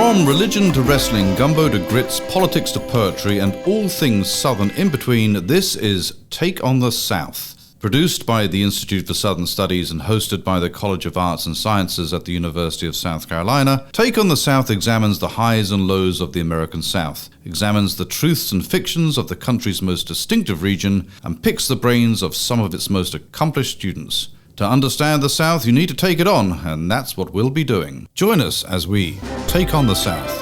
From religion to wrestling, gumbo to grits, politics to poetry, and all things Southern in between, this is Take on the South. Produced by the Institute for Southern Studies and hosted by the College of Arts and Sciences at the University of South Carolina, Take on the South examines the highs and lows of the American South, examines the truths and fictions of the country's most distinctive region, and picks the brains of some of its most accomplished students. To understand the South, you need to take it on, and that's what we'll be doing. Join us as we take on the South.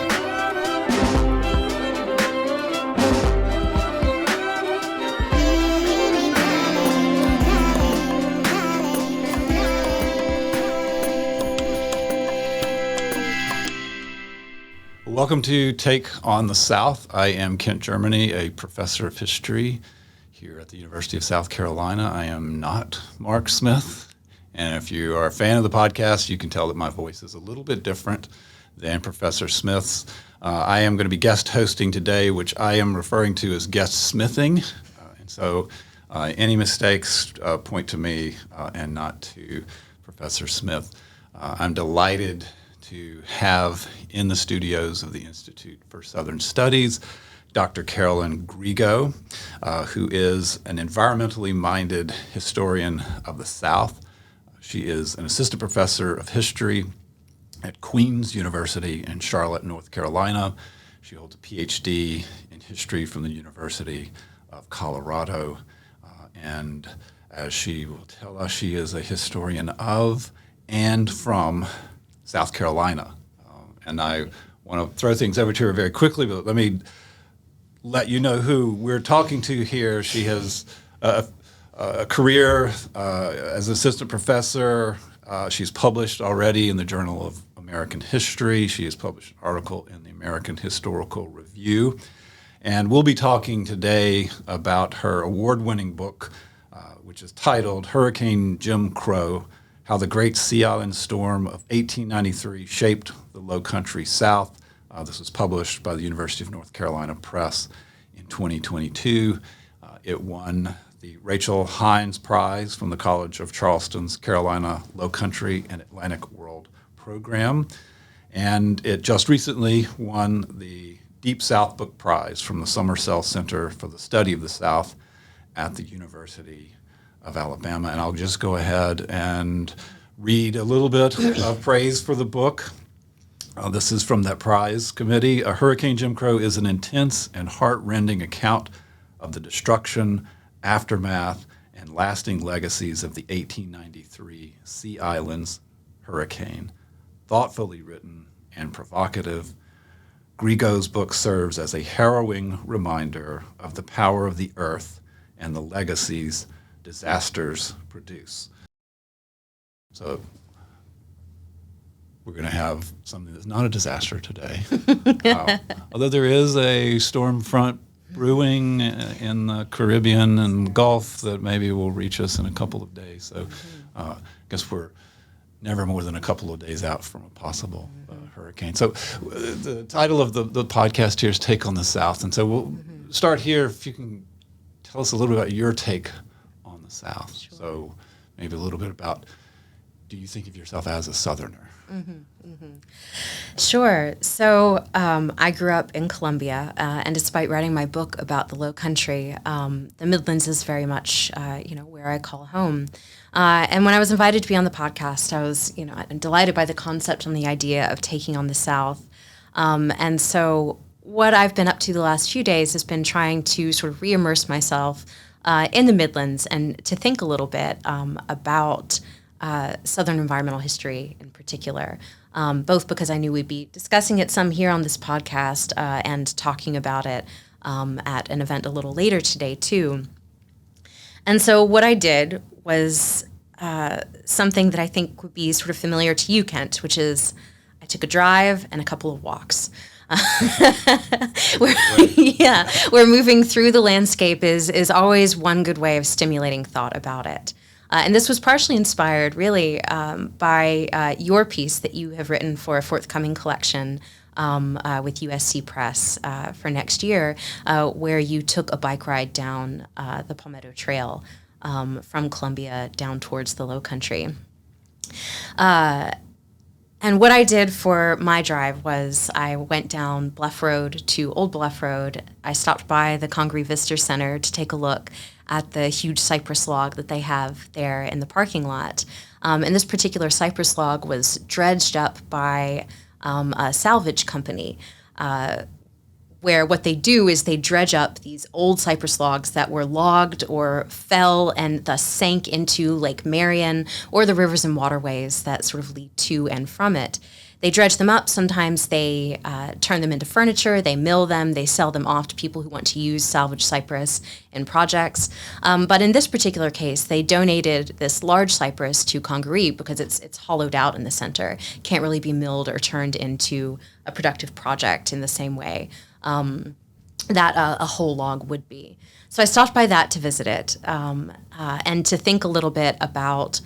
Welcome to Take on the South. I am Kent Germany, a professor of history here at the University of South Carolina. I am not Mark Smith, and if you are a fan of the podcast, you can tell that my voice is a little bit different than Professor Smith's. I am going to be guest hosting today, which I am referring to as guest smithing, and so any mistakes point to me and not to Professor Smith. I'm delighted to have in the studios of the Institute for Southern Studies Dr. Carolinegrego, who is an environmentally minded historian of the South. She is an assistant professor of history at Queen's University in Charlotte, North Carolina. She holds a PhD in history from the University of Colorado. And as she will tell us, she is a historian of and from South Carolina. And I want to throw things over to her very quickly, but let me let you know who we're talking to here. She has a career as an assistant professor. She's published already in the Journal of American History. She has published an article in the American Historical Review. And we'll be talking today about her award-winning book, which is titled Hurricane Jim Crow: How the Great Sea Island Storm of 1893 Shaped the Lowcountry South. This was published by the University of North Carolina Press in 2022. It won the Rachel Hines Prize from the College of Charleston's Carolina Lowcountry and Atlantic World Program. And it just recently won the Deep South Book Prize from the Summersell Center for the Study of the South at the University of Alabama. And I'll just go ahead and read a little bit of praise for the book. This is from that prize committee. Hurricane Jim Crow is an intense and heart-rending account of the destruction, aftermath, and lasting legacies of the 1893 Sea Islands hurricane. Thoughtfully written and provocative, Grego's book serves as a harrowing reminder of the power of the earth and the legacies disasters produce. So we're going to have something that's not a disaster today. Although there is a storm front brewing in the Caribbean and Gulf that maybe will reach us in a couple of days. So I guess we're never more than a couple of days out from a possible hurricane. So the title of the podcast here is Take on the South. And so we'll start here. If you can tell us a little bit about your take on the South. Sure. So maybe a little bit about, do you think of yourself as a Southerner? Sure. So I grew up in Columbia, and despite writing my book about the Low Country, the Midlands is very much, where I call home. And when I was invited to be on the podcast, I was, delighted by the concept and the idea of taking on the South. And so what I've been up to the last few days has been trying to sort of re-immerse myself in the Midlands and to think a little bit about Southern environmental history in particular, both because I knew we'd be discussing it some here on this podcast and talking about it at an event a little later today too. And so what I did was something that I think would be sort of familiar to you, Kent, which is I took a drive and a couple of walks. Where moving through the landscape is always one good way of stimulating thought about it. And this was partially inspired, really, by your piece that you have written for a forthcoming collection with USC Press for next year, where you took a bike ride down the Palmetto Trail from Columbia down towards the Low Country. And what I did for my drive was I went down Bluff Road to Old Bluff Road. I stopped by the Congaree Visitor Center to take a look at the huge cypress log that they have there in the parking lot. And this particular cypress log was dredged up by a salvage company, where what they do is they dredge up these old cypress logs that were logged or fell and thus sank into Lake Marion or the rivers and waterways that sort of lead to and from it. They dredge them up. Sometimes they turn them into furniture. They mill them. They sell them off to people who want to use salvage cypress in projects. But in this particular case, they donated this large cypress to Congaree because it's hollowed out in the center. Can't really be milled or turned into a productive project in the same way that a whole log would be. So I stopped by that to visit it and to think a little bit about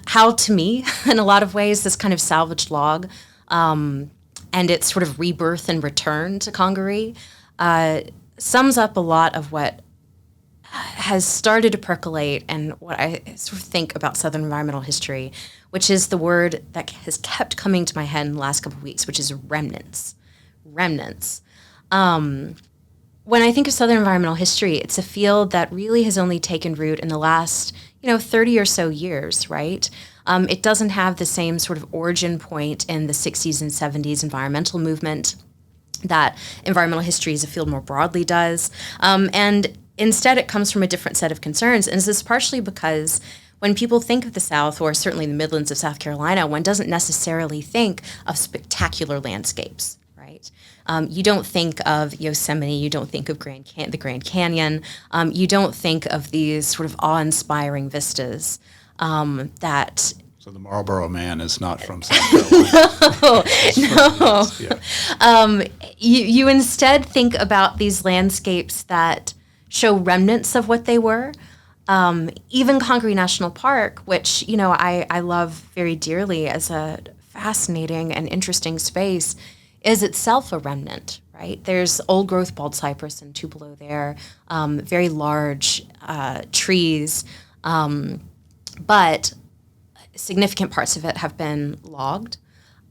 how, to me, in a lot of ways, this kind of salvaged log and its sort of rebirth and return to Congaree sums up a lot of what has started to percolate and what I sort of think about Southern environmental history, which is the word that has kept coming to my head in the last couple of weeks, which is remnants. Remnants. When I think of Southern environmental history, it's a field that really has only taken root in the last, 30 or so years, right? It doesn't have the same sort of origin point in the 60s and 70s environmental movement that environmental history as a field more broadly does. And instead, it comes from a different set of concerns. And this is partially because when people think of the South, or certainly the Midlands of South Carolina, one doesn't necessarily think of spectacular landscapes, right? You don't think of Yosemite, you don't think of the Grand Canyon, you don't think of these sort of awe-inspiring vistas that... So the Marlboro Man is not from South Carolina. No. Yeah. You instead think about these landscapes that show remnants of what they were. Even Congaree National Park, which, I love very dearly as a fascinating and interesting space, is itself a remnant, right? There's old growth bald cypress and tupelo there, very large trees, but significant parts of it have been logged,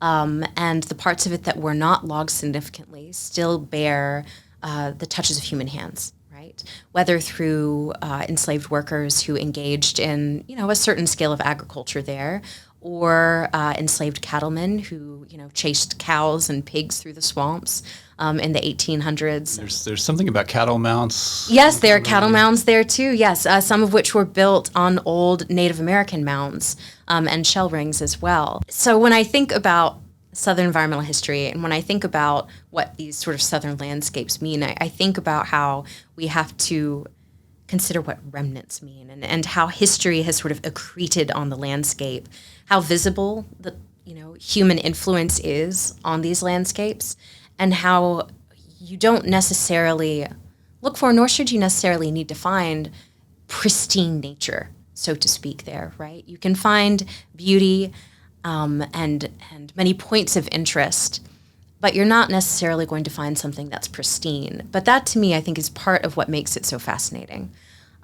and the parts of it that were not logged significantly still bear the touches of human hands, right? Whether through enslaved workers who engaged in, a certain scale of agriculture there, or enslaved cattlemen who, chased cows and pigs through the swamps in the 1800s. There's something about cattle mounts. Yes, there are cattle mounds there too. Yes, some of which were built on old Native American mounds and shell rings as well. So when I think about Southern environmental history and when I think about what these sort of Southern landscapes mean, I think about how we have to consider what remnants mean and how history has sort of accreted on the landscape, how visible the human influence is on these landscapes, and how you don't necessarily look for, nor should you necessarily need to find pristine nature, so to speak, there, right? You can find beauty and many points of interest, but you're not necessarily going to find something that's pristine. But that, to me, I think is part of what makes it so fascinating,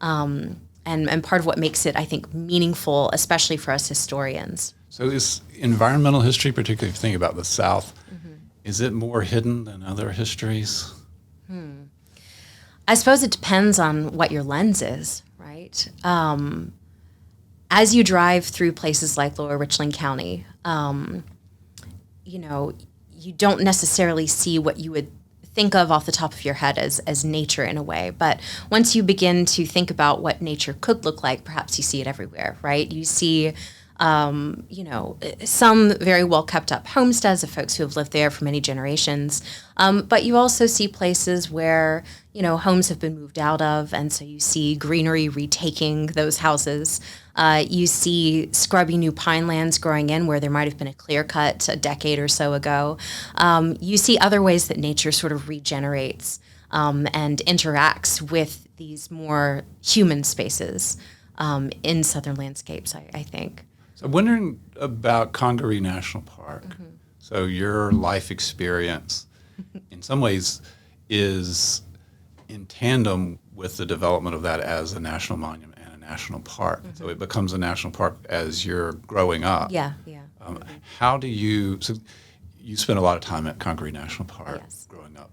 and part of what makes it, I think, meaningful, especially for us historians. So is environmental history, particularly if you think about the South, is it more hidden than other histories? I suppose it depends on what your lens is, right? As you drive through places like Lower Richland County, you don't necessarily see what you would think of off the top of your head as nature in a way. But once you begin to think about what nature could look like, perhaps you see it everywhere, right? You see some very well kept up homesteads of folks who have lived there for many generations. But you also see places where, homes have been moved out of, and so you see greenery retaking those houses. You see scrubby new pine lands growing in where there might have been a clear cut a decade or so ago. You see other ways that nature sort of regenerates and interacts with these more human spaces in Southern landscapes, I think. So I'm wondering about Congaree National Park. So your life experience, in some ways, is in tandem with the development of that as a national monument and a national park. So it becomes a national park as you're growing up. Yeah. How do you? So you spent a lot of time at Congaree National Park Yes. growing up,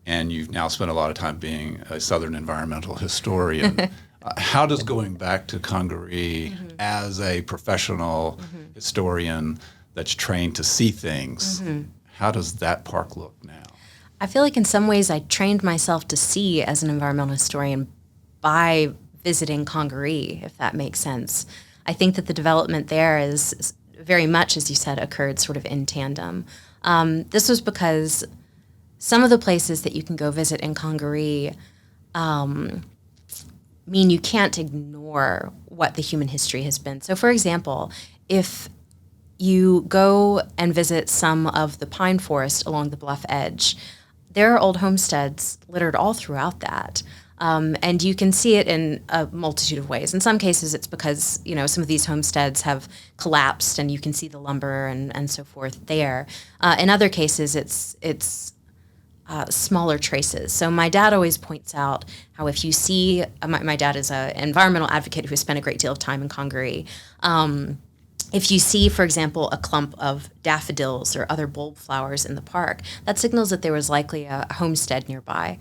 and you've now spent a lot of time being a Southern environmental historian. How does going back to Congaree as a professional historian that's trained to see things, how does that park look now? I feel like in some ways I trained myself to see as an environmental historian by visiting Congaree, if that makes sense. I think that the development there is very much, as you said, occurred sort of in tandem. This was because some of the places that you can go visit in Congaree mean you can't ignore what the human history has been. So, for example, if you go and visit some of the pine forest along the bluff edge, there are old homesteads littered all throughout that. And you can see it in a multitude of ways. In some cases, it's because, some of these homesteads have collapsed and you can see the lumber and so forth there. In other cases, it's smaller traces. So my dad always points out how if you see, my dad is an environmental advocate who has spent a great deal of time in Congaree. If you see, for example, a clump of daffodils or other bulb flowers in the park, that signals that there was likely a homestead nearby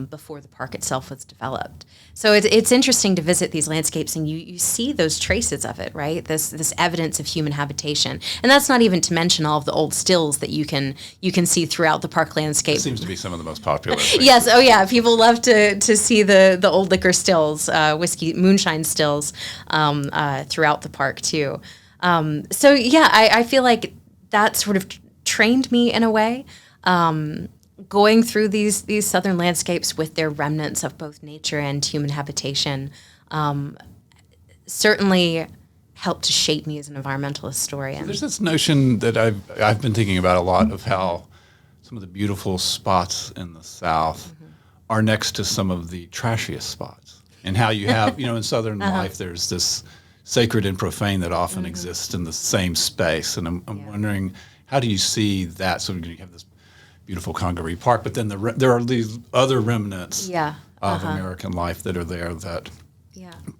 before the park itself was developed. So it's interesting to visit these landscapes and you see those traces of it, right? This evidence of human habitation. And that's not even to mention all of the old stills that you can see throughout the park landscape. It seems to be some of the most popular things. Yes, oh yeah, people love to see the old liquor stills, whiskey, moonshine stills throughout the park too. So yeah, I feel like that sort of trained me in a way. Going through these southern landscapes with their remnants of both nature and human habitation certainly helped to shape me as an environmental historian. So there's this notion that I've been thinking about a lot of how some of the beautiful spots in the South are next to some of the trashiest spots, and how you have, in Southern life, there's this sacred and profane that often exists in the same space. And I'm wondering, how do you see that? So you have this beautiful Congaree Park, but then there are these other remnants of American life that are there that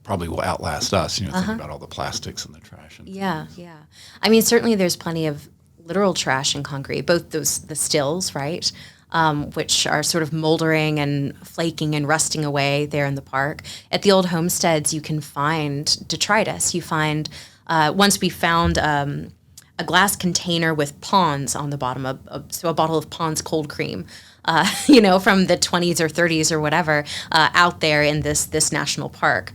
probably will outlast us, think about all the plastics and the trash. And things. I mean, certainly there's plenty of literal trash in Congaree, both the stills, right, which are sort of moldering and flaking and rusting away there in the park. At the old homesteads, you can find detritus. You find, once we found a glass container with Pond's on the bottom, so a bottle of Pond's cold cream, from the 20s or 30s or whatever, out there in this national park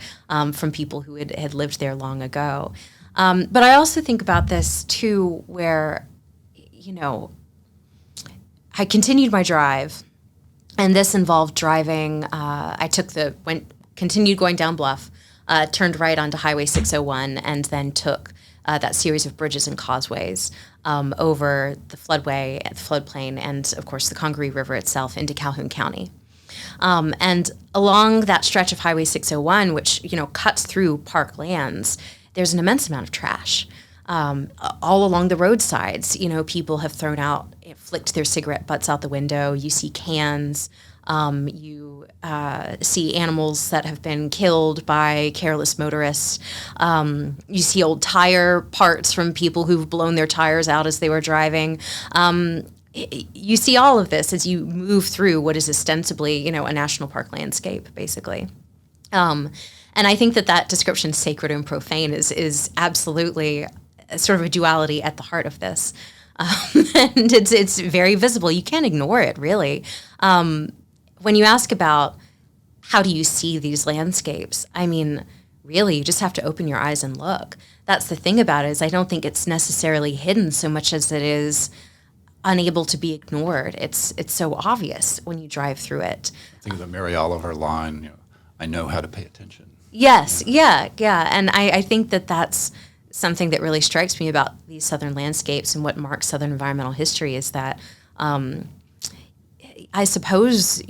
from people who had lived there long ago. But I also think about this too, where, I continued my drive, and this involved driving. Continued going down Bluff, turned right onto Highway 601, and then took that series of bridges and causeways over the floodway, the floodplain, and of course the Congaree River itself into Calhoun County. And along that stretch of Highway 601, which cuts through park lands, there's an immense amount of trash. All along the roadsides, people have flicked their cigarette butts out the window. You see cans. You see animals that have been killed by careless motorists. You see old tire parts from people who've blown their tires out as they were driving. You see all of this as you move through what is ostensibly, a national park landscape, basically. And I think that description, sacred and profane, is absolutely sort of a duality at the heart of this. And it's very visible. You can't ignore it, really. When you ask about how do you see these landscapes, I mean, really, you just have to open your eyes and look. That's the thing about it, is I don't think it's necessarily hidden so much as it is unable to be ignored. It's so obvious when you drive through it. I think of the Mary Oliver line, I know how to pay attention. Yes, yeah. And I think that's something that really strikes me about these southern landscapes and what marks southern environmental history is that I suppose,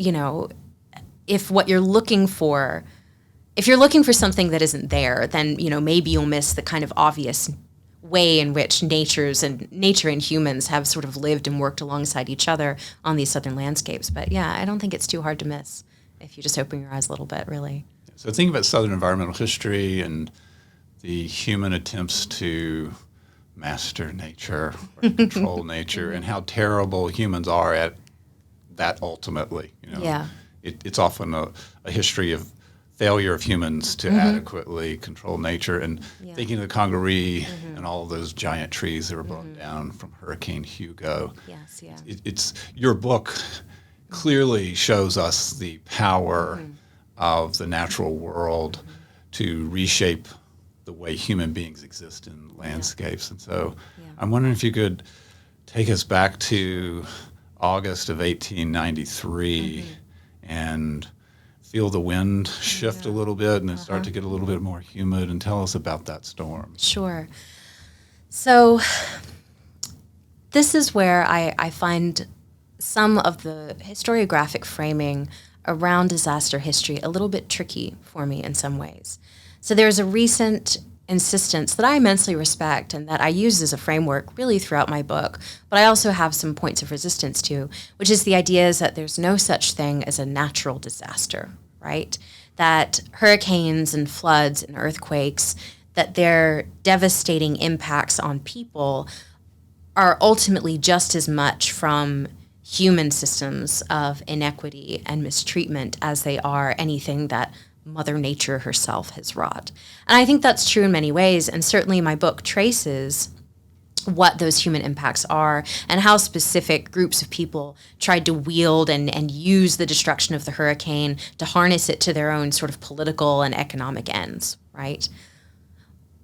if what you're looking for, if you're looking for something that isn't there, then, maybe you'll miss the kind of obvious way in which nature and humans have sort of lived and worked alongside each other on these southern landscapes. But yeah, I don't think it's too hard to miss if you just open your eyes a little bit, really. So think about southern environmental history and the human attempts to master nature or control nature and how terrible humans are at that ultimately. Yeah. It's often a history of failure of humans to adequately control nature. And thinking of the Congaree and all of those giant trees that were blown down from Hurricane Hugo. Yes, yeah. It's your book clearly shows us the power of the natural world to reshape the way human beings exist in landscapes. And so I'm wondering if you could take us back to August of 1893 and feel the wind shift a little bit and then start to get a little bit more humid, and tell us about that storm. Sure. So this is where I find some of the historiographic framing around disaster history a little bit tricky for me in some ways. So there's a recent insistence that I immensely respect and that I use as a framework really throughout my book, but I also have some points of resistance to, which is the idea is that there's no such thing as a natural disaster, right? That hurricanes and floods and earthquakes, that their devastating impacts on people are ultimately just as much from human systems of inequity and mistreatment as they are anything that Mother Nature herself has wrought. And I think that's true in many ways, and certainly my book traces what those human impacts are and how specific groups of people tried to wield and use the destruction of the hurricane to harness it to their own sort of political and economic ends, right?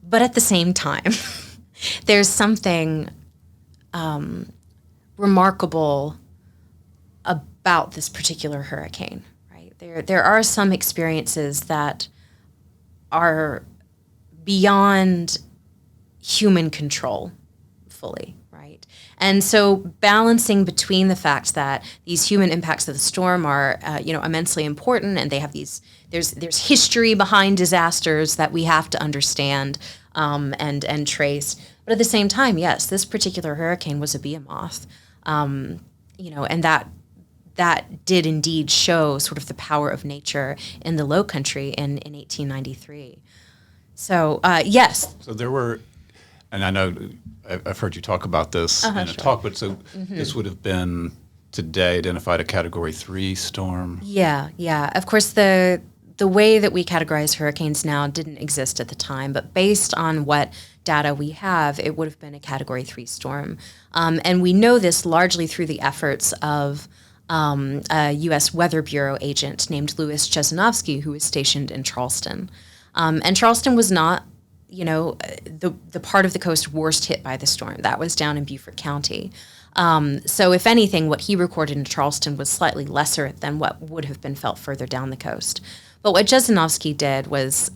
But at the same time, there's something remarkable about this particular hurricane. There are some experiences that are beyond human control fully, right? And so balancing between the fact that these human impacts of the storm are, immensely important, and they have there's history behind disasters that we have to understand and trace. But at the same time, yes, this particular hurricane was a behemoth, and that did indeed show sort of the power of nature in the Low Country in 1893. So, yes. So there were, and I know I've heard you talk about this in a talk, but so this would have been today identified a Category 3 storm? Yeah. Of course, the way that we categorize hurricanes now didn't exist at the time, but based on what data we have, it would have been a Category 3 storm. And we know this largely through the efforts of a U.S. Weather Bureau agent named Louis Chesanovsky, who was stationed in Charleston. And Charleston was not, the part of the coast worst hit by the storm. That was down in Beaufort County. So if anything, what he recorded in Charleston was slightly lesser than what would have been felt further down the coast. But what Chesanovsky did was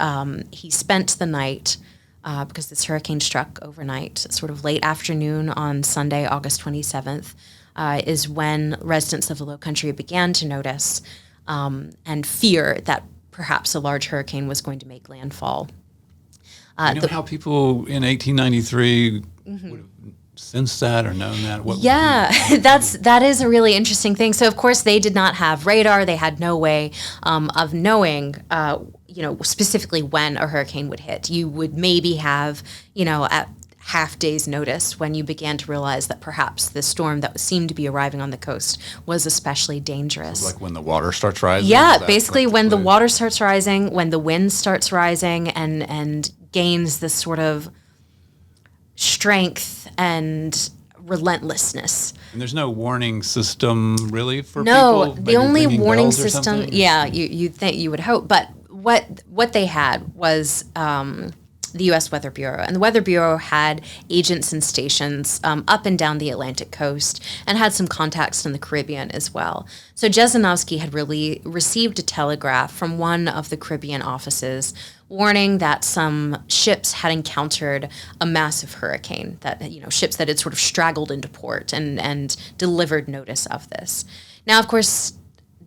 he spent the night, because this hurricane struck overnight, sort of late afternoon on Sunday, August 27th, is when residents of the Low Country began to notice and fear that perhaps a large hurricane was going to make landfall. You know how people in 1893 would have sensed that or known that? That is a really interesting thing. So, of course, they did not have radar. They had no way of knowing, specifically when a hurricane would hit. You would maybe have, at half day's notice when you began to realize that perhaps the storm that seemed to be arriving on the coast was especially dangerous. So like when the water starts rising? Yeah, basically when the water starts rising, when the wind starts rising and gains this sort of strength and relentlessness. And there's no warning system really for people? No, the only warning bells or system, something? you'd think, you would hope, but what they had was the U.S. Weather Bureau. And the Weather Bureau had agents and stations up and down the Atlantic coast and had some contacts in the Caribbean as well. So Chesanovsky had really received a telegraph from one of the Caribbean offices warning that some ships had encountered a massive hurricane, that ships that had sort of straggled into port and delivered notice of this. Now, of course,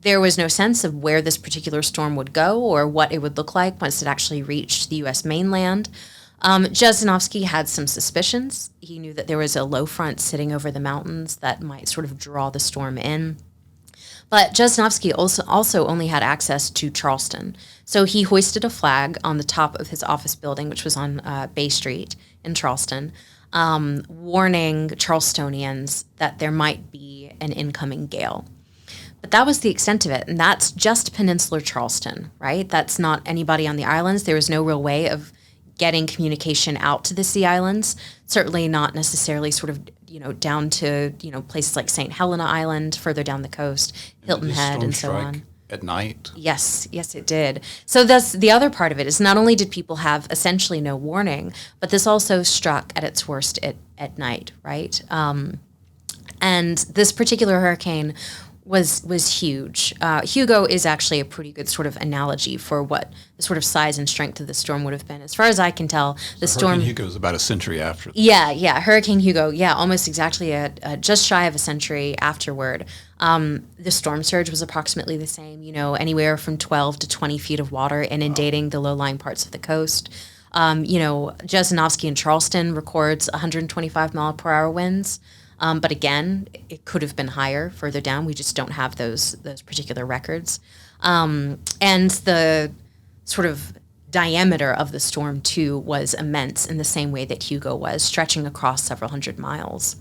there was no sense of where this particular storm would go or what it would look like once it actually reached the U.S. mainland. Chesanovsky had some suspicions. He knew that there was a low front sitting over the mountains that might sort of draw the storm in. But Chesanovsky also only had access to Charleston. So he hoisted a flag on the top of his office building, which was on Bay Street in Charleston. warning Charlestonians that there might be an incoming gale. But that was the extent of it, and that's just peninsular Charleston, right? That's not anybody on the islands. There was no real way of getting communication out to the Sea Islands, certainly not necessarily sort of, down to, places like St. Helena Island, further down the coast, Hilton Head, and so on. At night? Yes, it did. So that's the other part of it is not only did people have essentially no warning, but this also struck at its worst at night, right? And this particular hurricane was huge. Hugo is actually a pretty good sort of analogy for what the sort of size and strength of the storm would have been. As far as I can tell, the storm... Hurricane Hugo is about a century after. Yeah. Hurricane Hugo, almost exactly just shy of a century afterward. The storm surge was approximately the same, anywhere from 12 to 20 feet of water inundating the low-lying parts of the coast. Jesnowski in Charleston records 125 mile per hour winds. But again, it could have been higher further down. We just don't have those particular records. And the sort of diameter of the storm, too, was immense in the same way that Hugo was, stretching across several hundred miles.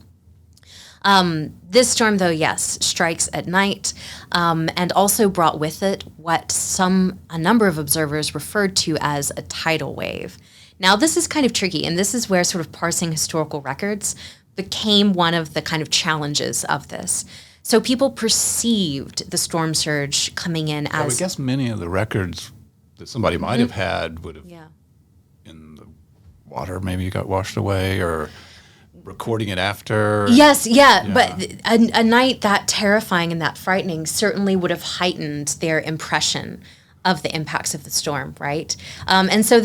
This storm, though, yes, strikes at night and also brought with it what a number of observers referred to as a tidal wave. Now, this is kind of tricky, and this is where sort of parsing historical records became one of the kind of challenges of this. So people perceived the storm surge coming in as... I guess many of the records that somebody might have had would have in the water, maybe got washed away, or recording it after. Yes, but a night that terrifying and that frightening certainly would have heightened their impression of the impacts of the storm, right? And so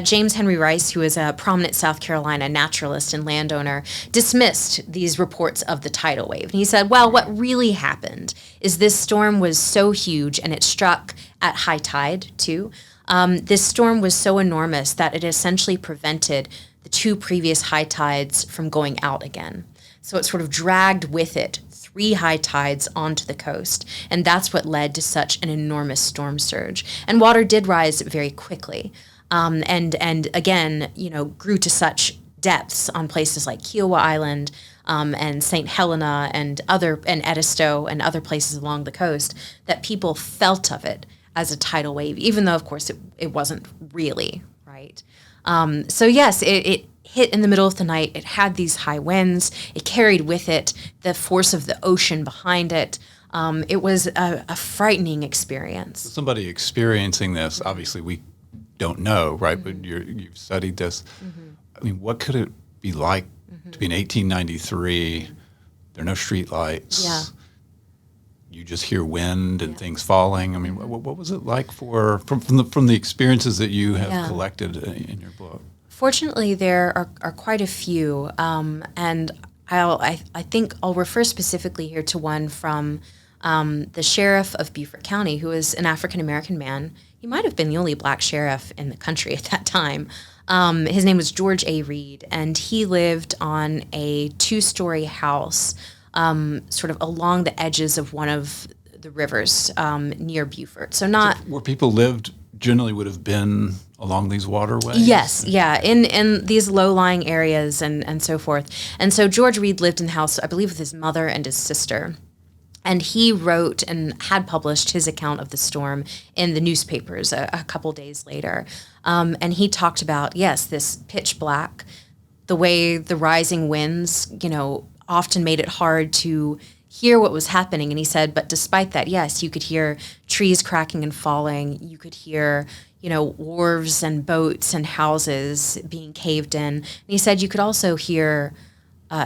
James Henry Rice, who is a prominent South Carolina naturalist and landowner, dismissed these reports of the tidal wave. And he said, well, what really happened is this storm was so huge, and it struck at high tide, too. This storm was so enormous that it essentially prevented the two previous high tides from going out again. So it sort of dragged with it 3 high tides onto the coast, and that's what led to such an enormous storm surge. And water did rise very quickly, and again, grew to such depths on places like Kiowa Island and St. Helena and Edisto and other places along the coast that people felt of it as a tidal wave, even though, of course, it wasn't really, right? So yes, it hit in the middle of the night. It had these high winds. It carried with it the force of the ocean behind it. It was a frightening experience. Somebody experiencing this, obviously we don't know, right? But you've studied this. I mean, what could it be like to be in 1893? There are no street lights. Yeah. You just hear wind and things falling. I mean, what was it like from the experiences that you have collected in your book? Fortunately, there are quite a few, and I think I'll refer specifically here to one from the sheriff of Beaufort County, who is an African-American man. He might have been the only black sheriff in the country at that time. His name was George A. Reed, and he lived on a 2-story house sort of along the edges of one of the rivers near Beaufort. So where people lived generally would have been along these waterways? Yes, in these low-lying areas and so forth. And so George Reed lived in the house, I believe, with his mother and his sister. And he wrote and had published his account of the storm in the newspapers a couple days later. And he talked about, this pitch black, the way the rising winds, often made it hard to hear what was happening. And he said, but despite that, yes, you could hear trees cracking and falling. You could hear, wharves and boats and houses being caved in. And he said you could also hear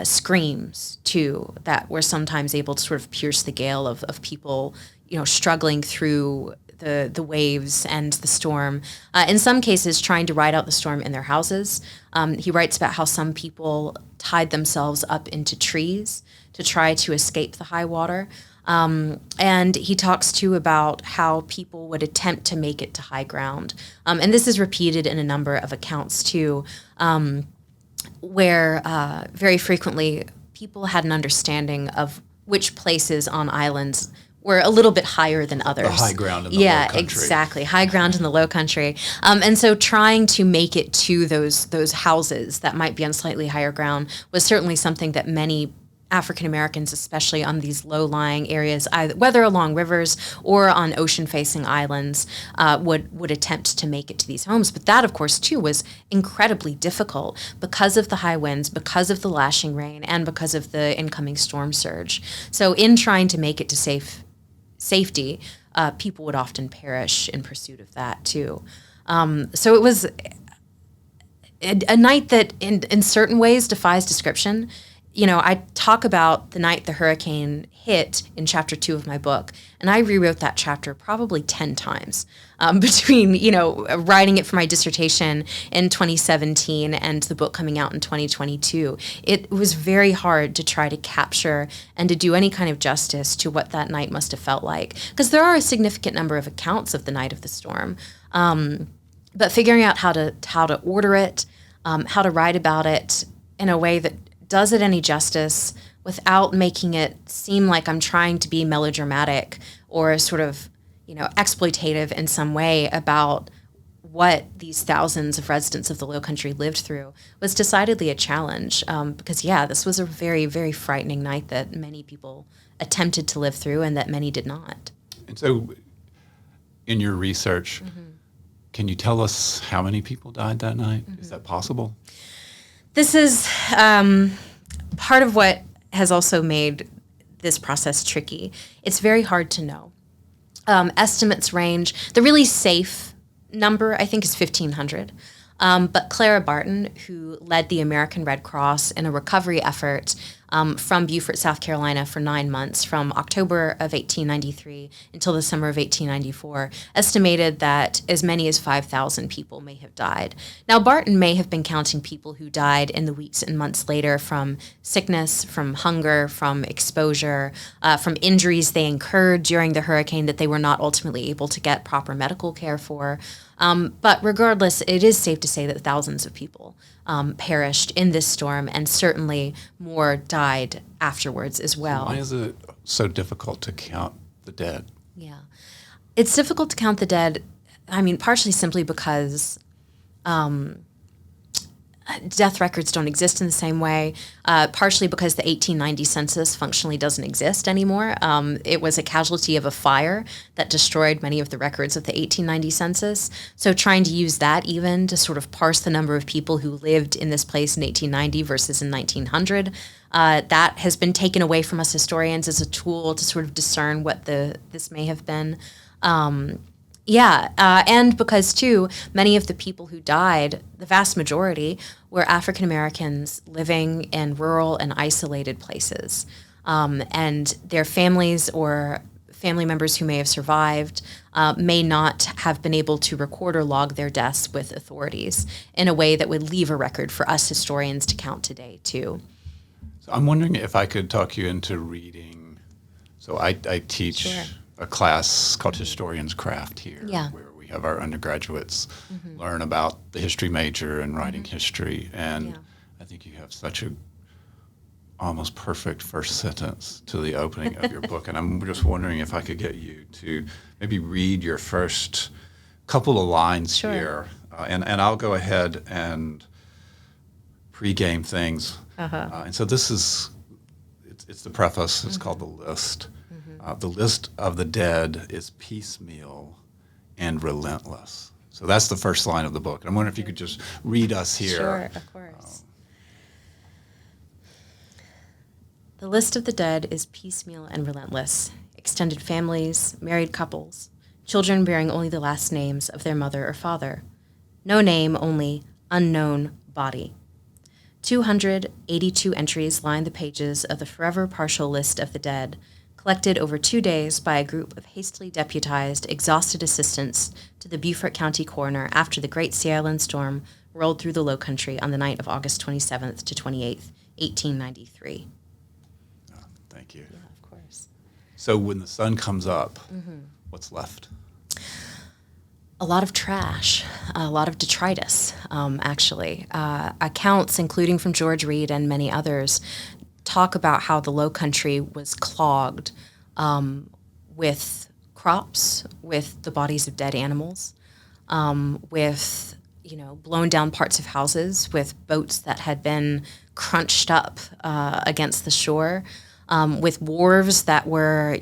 screams, too, that were sometimes able to sort of pierce the gale of people, struggling through the waves and the storm. In some cases, trying to ride out the storm in their houses. He writes about how some people tied themselves up into trees to try to escape the high water. And he talks, too, about how people would attempt to make it to high ground. And this is repeated in a number of accounts, too, where very frequently people had an understanding of which places on islands were a little bit higher than others. The high ground in the low country. Yeah, exactly. High ground in the low country. And so trying to make it to those houses that might be on slightly higher ground was certainly something that many African Americans, especially on these low-lying areas, whether along rivers or on ocean-facing islands, would attempt to make it to these homes. But that, of course, too, was incredibly difficult because of the high winds, because of the lashing rain, and because of the incoming storm surge. So in trying to make it to safety, people would often perish in pursuit of that, too. So it was a night that in certain ways defies description. You know, I talk about the night the hurricane hit in chapter 2 of my book, and I rewrote that chapter probably 10 times between, writing it for my dissertation in 2017 and the book coming out in 2022. It was very hard to try to capture and to do any kind of justice to what that night must have felt like, because there are a significant number of accounts of the night of the storm. But figuring out how to order it, how to write about it in a way that does it any justice without making it seem like I'm trying to be melodramatic or sort of, exploitative in some way about what these thousands of residents of the Low Country lived through was decidedly a challenge. Because, this was a very, very frightening night that many people attempted to live through and that many did not. And so in your research, can you tell us how many people died that night? Is that possible? This is part of what has also made this process tricky. It's very hard to know. Estimates range. The really safe number, I think, is 1,500. But Clara Barton, who led the American Red Cross in a recovery effort from Beaufort, South Carolina for 9 months, from October of 1893 until the summer of 1894, estimated that as many as 5,000 people may have died. Now, Barton may have been counting people who died in the weeks and months later from sickness, from hunger, from exposure, from injuries they incurred during the hurricane that they were not ultimately able to get proper medical care for. But regardless, it is safe to say that thousands of people perished in this storm, and certainly more died afterwards as well. Why is it so difficult to count the dead? Yeah. It's difficult to count the dead, partially simply because death records don't exist in the same way, partially because the 1890 census functionally doesn't exist anymore. It was a casualty of a fire that destroyed many of the records of the 1890 census. So trying to use that even to sort of parse the number of people who lived in this place in 1890 versus in 1900, that has been taken away from us historians as a tool to sort of discern what this may have been. And because, too, many of the people who died, the vast majority, were African Americans living in rural and isolated places. And their families or family members who may have survived may not have been able to record or log their deaths with authorities in a way that would leave a record for us historians to count today, too. So I'm wondering if I could talk you into reading. So I teach... Sure. A class called Historian's Craft here, where we have our undergraduates learn about the history major and writing history. And I think you have such a almost perfect first sentence to the opening of your book. And I'm just wondering if I could get you to maybe read your first couple of lines here. And I'll go ahead and pregame things. And so this is, it's the preface. It's called The List. The list of the dead is piecemeal and relentless. So that's the first line of the book. And I'm wondering if you could just read us here. Sure, of course. The list of the dead is piecemeal and relentless. Extended families, married couples, children bearing only the last names of their mother or father. No name, only unknown body. 282 entries line the pages of the forever partial list of the dead, collected over 2 days by a group of hastily deputized, exhausted assistants to the Beaufort County coroner after the Great Sea Island storm rolled through the Low Country on the night of August 27th to 28th, 1893. Thank you. Yeah, of course. So when the sun comes up, what's left? A lot of trash, a lot of detritus, actually. Accounts, including from George Reed and many others, talk about how the Low Country was clogged with crops, with the bodies of dead animals, with blown down parts of houses, with boats that had been crunched up against the shore, with wharves that were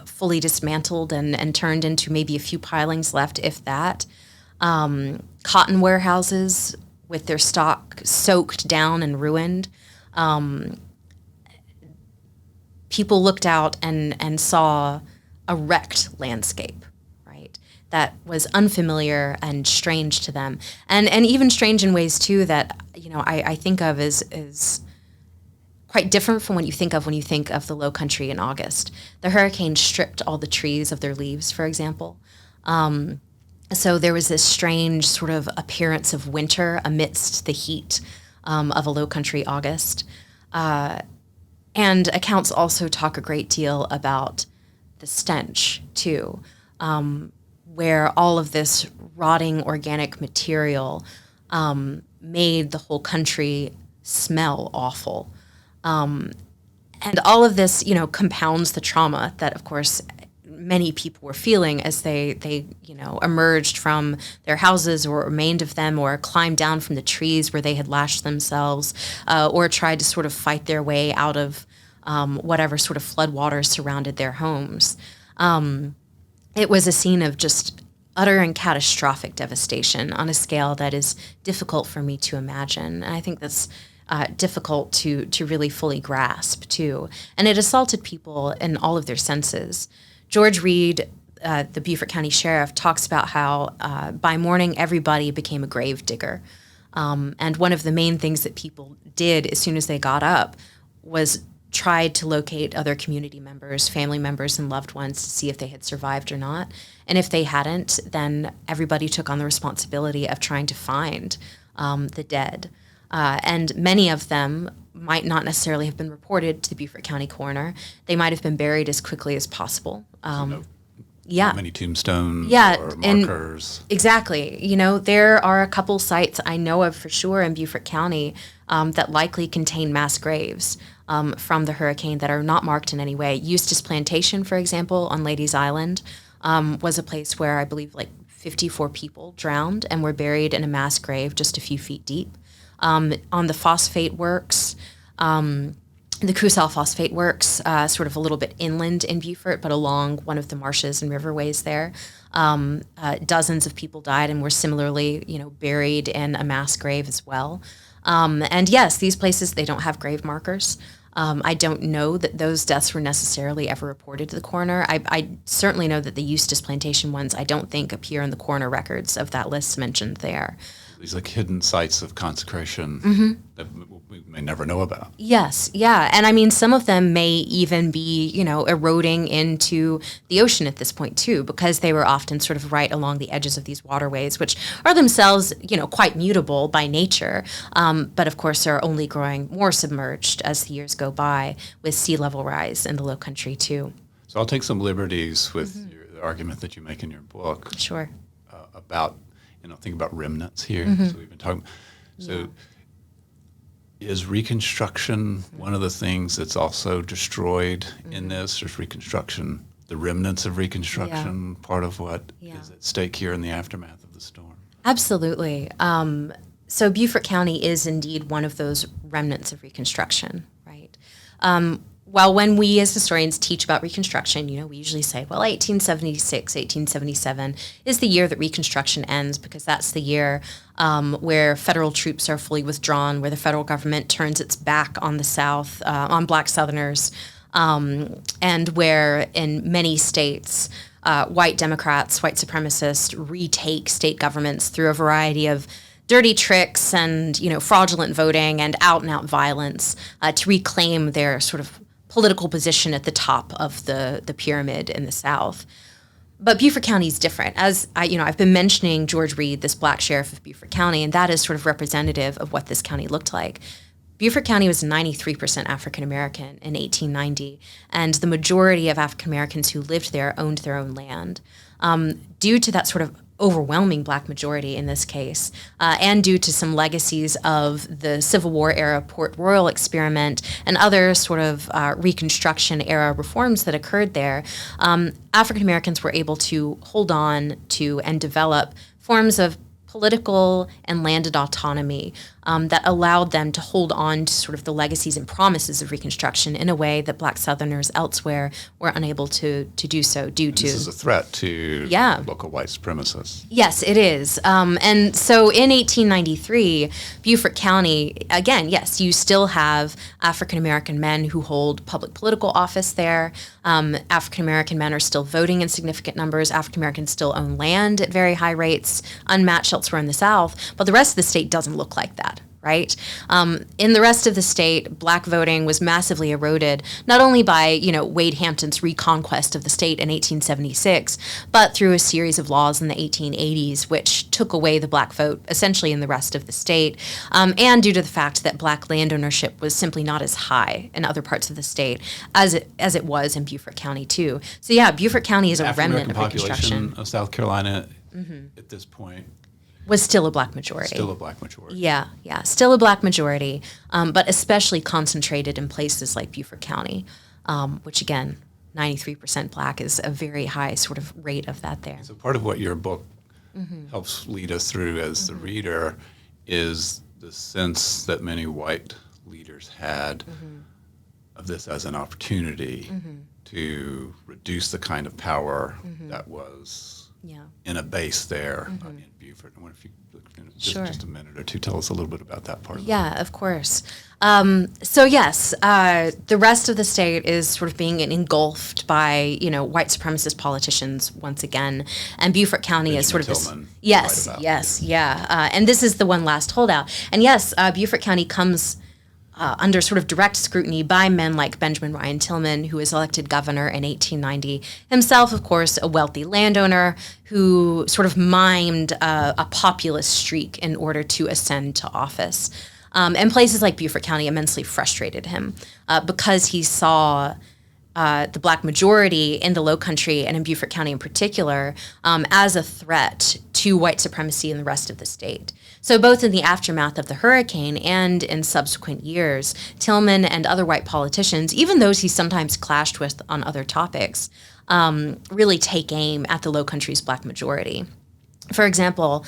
fully dismantled and turned into maybe a few pilings left, if that. Cotton warehouses with their stock soaked down and ruined. People looked out and saw a wrecked landscape, right? That was unfamiliar and strange to them, and even strange in ways too that I think of as quite different from what you think of when you think of the Low Country in August. The hurricane stripped all the trees of their leaves, for example. So there was this strange sort of appearance of winter amidst the heat of a Low Country August. And accounts also talk a great deal about the stench, too, where all of this rotting organic material made the whole country smell awful. And all of this, compounds the trauma that, of course, many people were feeling as they emerged from their houses or remained of them or climbed down from the trees where they had lashed themselves or tried to sort of fight their way out of whatever sort of floodwaters surrounded their homes. It was a scene of just utter and catastrophic devastation on a scale that is difficult for me to imagine. And I think that's difficult to really fully grasp, too. And it assaulted people in all of their senses. George Reed, the Beaufort County Sheriff, talks about how by morning everybody became a grave digger. And one of the main things that people did as soon as they got up was tried to locate other community members, family members, and loved ones to see if they had survived or not. And if they hadn't, then everybody took on the responsibility of trying to find the dead. And many of them might not necessarily have been reported to the Beaufort County coroner. They might have been buried as quickly as possible. Not many tombstones or markers. Exactly. There are a couple sites I know of for sure in Beaufort County that likely contain mass graves from the hurricane that are not marked in any way. Eustis Plantation, for example, on Ladies Island, was a place where I believe 54 people drowned and were buried in a mass grave just a few feet deep. On the phosphate works, the Cusal Phosphate Works, sort of a little bit inland in Beaufort, but along one of the marshes and riverways there. Dozens of people died and were similarly, buried in a mass grave as well. And yes, these places, they don't have grave markers. I don't know that those deaths were necessarily ever reported to the coroner. I certainly know that the Eustis Plantation ones, I don't think appear in the coroner records of that list mentioned there. These hidden sites of consecration that we may never know about. Yes, yeah. And I mean, some of them may even be, eroding into the ocean at this point too, because they were often sort of right along the edges of these waterways, which are themselves, quite mutable by nature, but of course are only growing more submerged as the years go by with sea level rise in the Low Country too. So I'll take some liberties with the argument that you make in your book. Sure. About think about remnants here. So we've been talking. So is Reconstruction one of the things that's also destroyed in this? Is Reconstruction, the remnants of Reconstruction, part of what is at stake here in the aftermath of the storm? Absolutely. So Beaufort County is indeed one of those remnants of Reconstruction, right? Well, when we as historians teach about Reconstruction, we usually say, 1876, 1877 is the year that Reconstruction ends because that's the year where federal troops are fully withdrawn, where the federal government turns its back on the South, on black Southerners, and where in many states, white Democrats, white supremacists retake state governments through a variety of dirty tricks and, fraudulent voting and out-and-out violence to reclaim their sort of political position at the top of the pyramid in the South. But Beaufort County is different. As I've been mentioning George Reed, this black sheriff of Beaufort County, and that is sort of representative of what this county looked like. Beaufort County was 93% African American in 1890, and the majority of African Americans who lived there owned their own land. Due to that sort of overwhelming black majority in this case, and due to some legacies of the Civil War era Port Royal experiment and other sort of Reconstruction era reforms that occurred there, African Americans were able to hold on to and develop forms of political and landed autonomy that allowed them to hold on to sort of the legacies and promises of Reconstruction in a way that black Southerners elsewhere were unable to do so due to... This is a threat to local white supremacists. Yes, it is. And so in 1893, Beaufort County, again, yes, you still have African-American men who hold public political office there. African-American men are still voting in significant numbers. African-Americans still own land at very high rates, unmatched elsewhere in the South. But the rest of the state doesn't look like that. Right? In the rest of the state, black voting was massively eroded, not only by, Wade Hampton's reconquest of the state in 1876, but through a series of laws in the 1880s, which took away the black vote essentially in the rest of the state, and due to the fact that black land ownership was simply not as high in other parts of the state as it was in Beaufort County, too. So, yeah, Beaufort County is a remnant of Reconstruction. Population of South Carolina at this point was still a black majority. Still a black majority. Yeah, still a black majority, but especially concentrated in places like Beaufort County, which again, 93% black is a very high sort of rate of that there. So part of what your book helps lead us through as the reader is the sense that many white leaders had of this as an opportunity to reduce the kind of power that was in a base there in Beaufort. I wonder if you just a minute or two, tell us a little bit about that part. Yeah, of course. So yes, the rest of the state is sort of being engulfed by white supremacist politicians once again, and Beaufort County is sort of Tillman, this. And this is the one last holdout. And yes, Beaufort County comes under sort of direct scrutiny by men like Benjamin Ryan Tillman, who was elected governor in 1890. Himself, of course, a wealthy landowner who sort of mimed a populist streak in order to ascend to office. And places like Beaufort County immensely frustrated him because he saw the black majority in the Low Country and in Beaufort County in particular as a threat to white supremacy in the rest of the state. So both in the aftermath of the hurricane and in subsequent years, Tillman and other white politicians, even those he sometimes clashed with on other topics, really take aim at the Low Country's black majority. For example,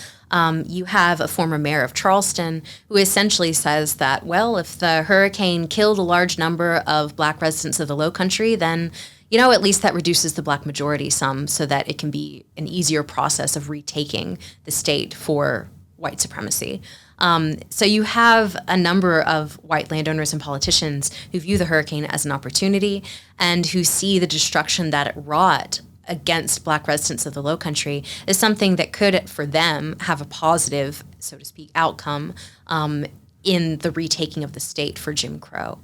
you have a former mayor of Charleston who essentially says that, well, if the hurricane killed a large number of black residents of the Low Country, then, at least that reduces the black majority some so that it can be an easier process of retaking the state for white supremacy. So you have a number of white landowners and politicians who view the hurricane as an opportunity and who see the destruction that it wrought against black residents of the Low Country is something that could, for them, have a positive, so to speak, outcome in the retaking of the state for Jim Crow.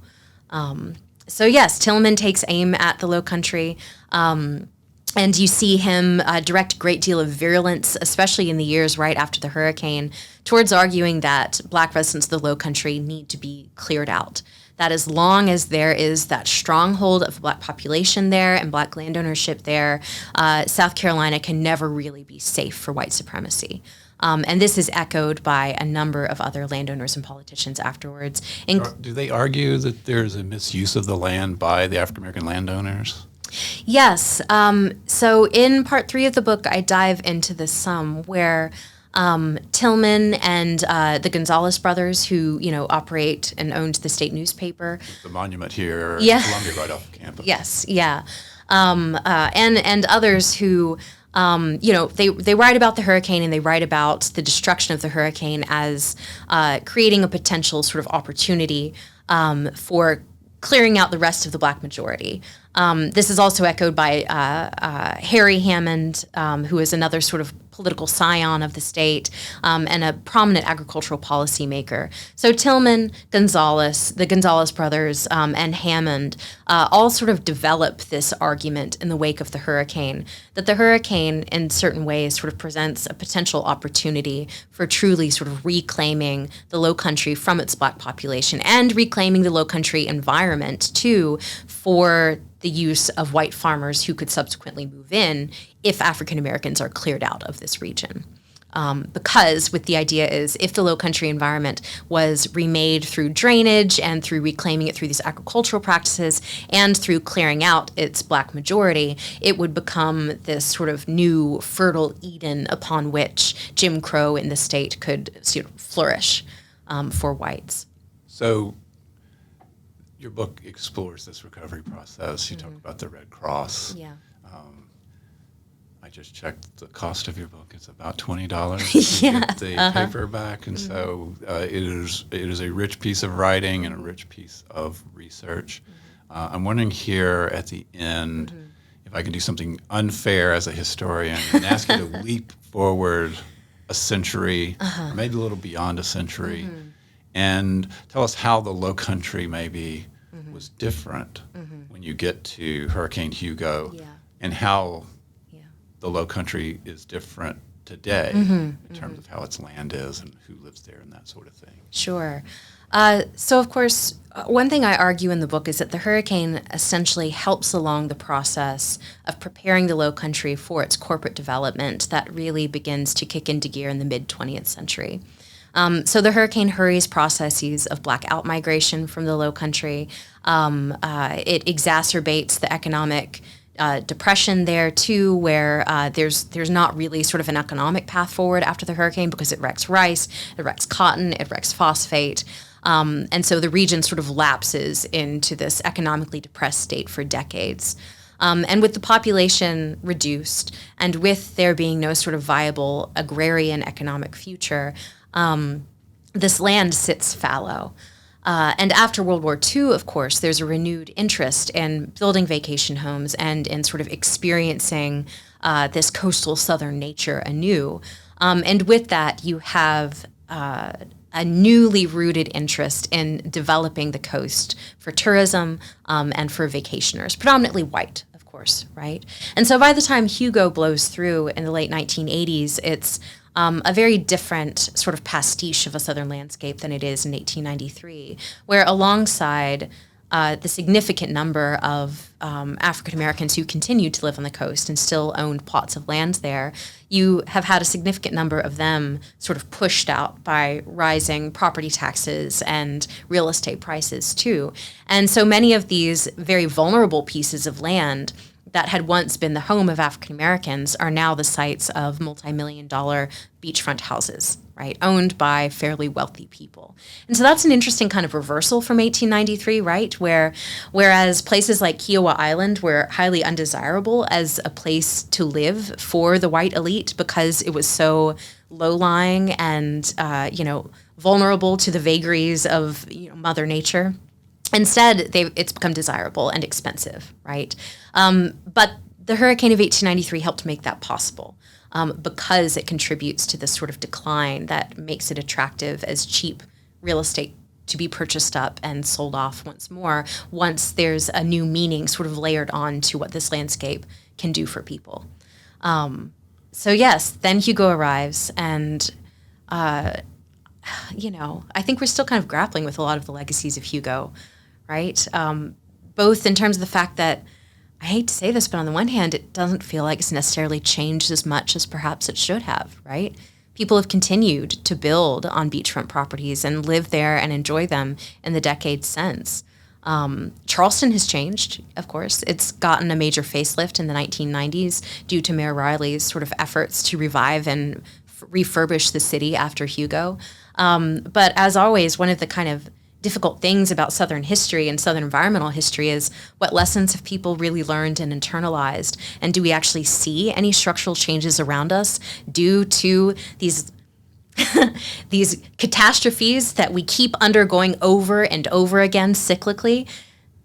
So yes, Tillman takes aim at the Low Country, and you see him direct a great deal of virulence, especially in the years right after the hurricane, towards arguing that black residents of the Low Country need to be cleared out. That as long as there is that stronghold of black population there and black land ownership there, South Carolina can never really be safe for white supremacy. And this is echoed by a number of other landowners and politicians afterwards. Do they argue that there's a misuse of the land by the African-American landowners? Yes. So in part 3 of the book, I dive into this some where Tillman and the Gonzalez brothers, who operate and owned the state newspaper, the monument here, in Columbia, right off campus. Yes, and others who they write about the hurricane and they write about the destruction of the hurricane as creating a potential sort of opportunity for clearing out the rest of the black majority. This is also echoed by Harry Hammond, who is another sort of political scion of the state and a prominent agricultural policymaker. So Tillman, Gonzalez, the Gonzalez brothers, and Hammond all sort of develop this argument in the wake of the hurricane, that the hurricane in certain ways sort of presents a potential opportunity for truly sort of reclaiming the Low Country from its black population and reclaiming the Low Country environment too for the use of white farmers who could subsequently move in if African Americans are cleared out of this region. Because with the idea is if the low country environment was remade through drainage and through reclaiming it through these agricultural practices and through clearing out its black majority, it would become this sort of new fertile Eden upon which Jim Crow in the state could sort of flourish for whites. So your book explores this recovery process. You talk about the Red Cross. Yeah. I just checked the cost of your book. It's about $20 to get the paperback, and so it is a rich piece of writing and a rich piece of research. I'm wondering here at the end if I can do something unfair as a historian and ask you to leap forward a century, or maybe a little beyond a century, and tell us how the Low Country maybe was different when you get to Hurricane Hugo, and how the Low Country is different today in terms of how its land is and who lives there and that sort of thing. Sure. So, of course, one thing I argue in the book is that the hurricane essentially helps along the process of preparing the Low Country for its corporate development that really begins to kick into gear in the mid-20th century. So the hurricane hurries processes of black out-migration from the Low Country. It exacerbates the economic depression there too, where there's not really sort of an economic path forward after the hurricane because it wrecks rice, it wrecks cotton, it wrecks phosphate. And so the region sort of lapses into this economically depressed state for decades. And with the population reduced and with there being no sort of viable agrarian economic future, this land sits fallow. And after World War II, of course, there's a renewed interest in building vacation homes and in sort of experiencing this coastal southern nature anew. And with that, you have a newly rooted interest in developing the coast for tourism and for vacationers, predominantly white, of course, right? And so by the time Hugo blows through in the late 1980s, it's a very different sort of pastiche of a southern landscape than it is in 1893, where alongside the significant number of African Americans who continued to live on the coast and still owned plots of land there, you have had a significant number of them sort of pushed out by rising property taxes and real estate prices too. And so many of these very vulnerable pieces of land that had once been the home of African Americans are now the sites of multi-million-dollar beachfront houses, right, owned by fairly wealthy people. And so that's an interesting kind of reversal from 1893, right, whereas places like Kiowa Island were highly undesirable as a place to live for the white elite because it was so low-lying and, vulnerable to the vagaries of Mother Nature. Instead, it's become desirable and expensive, right? But the hurricane of 1893 helped make that possible because it contributes to this sort of decline that makes it attractive as cheap real estate to be purchased up and sold off once more once there's a new meaning sort of layered on to what this landscape can do for people. So yes, then Hugo arrives and I think we're still kind of grappling with a lot of the legacies of Hugo, right? Both in terms of the fact that, I hate to say this, but on the one hand, it doesn't feel like it's necessarily changed as much as perhaps it should have, right? People have continued to build on beachfront properties and live there and enjoy them in the decades since. Charleston has changed, of course. It's gotten a major facelift in the 1990s due to Mayor Riley's sort of efforts to revive and refurbish the city after Hugo. But as always, one of the kind of difficult things about Southern history and Southern environmental history is what lessons have people really learned and internalized? And do we actually see any structural changes around us due to these these catastrophes that we keep undergoing over and over again cyclically?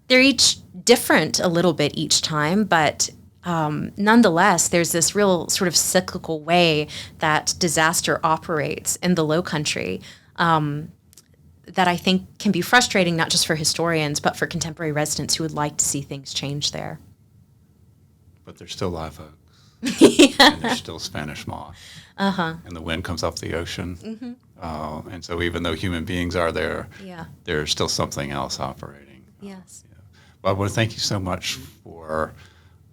They're each different a little bit each time, but nonetheless, there's this real sort of cyclical way that disaster operates in the Low Country that I think can be frustrating, not just for historians, but for contemporary residents who would like to see things change there. But there's still live oaks, and there's still Spanish moss, and the wind comes off the ocean. And so even though human beings are there, there's still something else operating. Yes. Well, I want to thank you so much for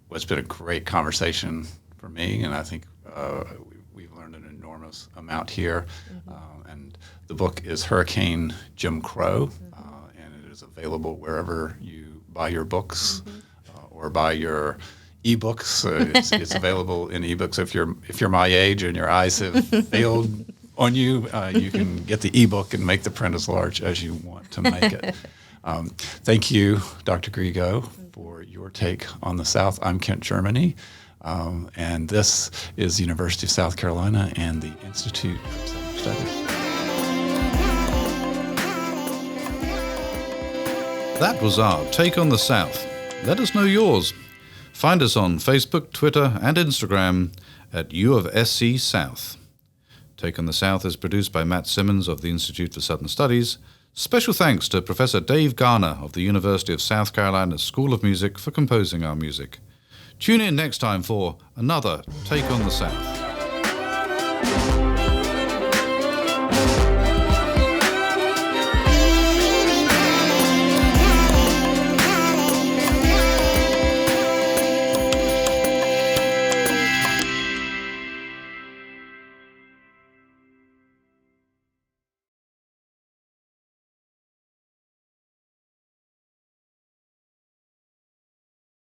what's been a great conversation for me, and I think we've learned an enormous amount here. And the book is Hurricane Jim Crow, and it is available wherever you buy your books or buy your ebooks. It's available in ebooks. If you're my age and your eyes have failed on you, you can get the ebook and make the print as large as you want to make it. Thank you, Dr. Grego, for your take on the South. I'm Kent Germany, and this is the University of South Carolina and the Institute of Southern Studies. That was our Take on the South. Let us know yours. Find us on Facebook, Twitter, and Instagram at U of SC South. Take on the South is produced by Matt Simmons of the Institute for Southern Studies. Special thanks to Professor Dave Garner of the University of South Carolina School of Music for composing our music. Tune in next time for another Take on the South.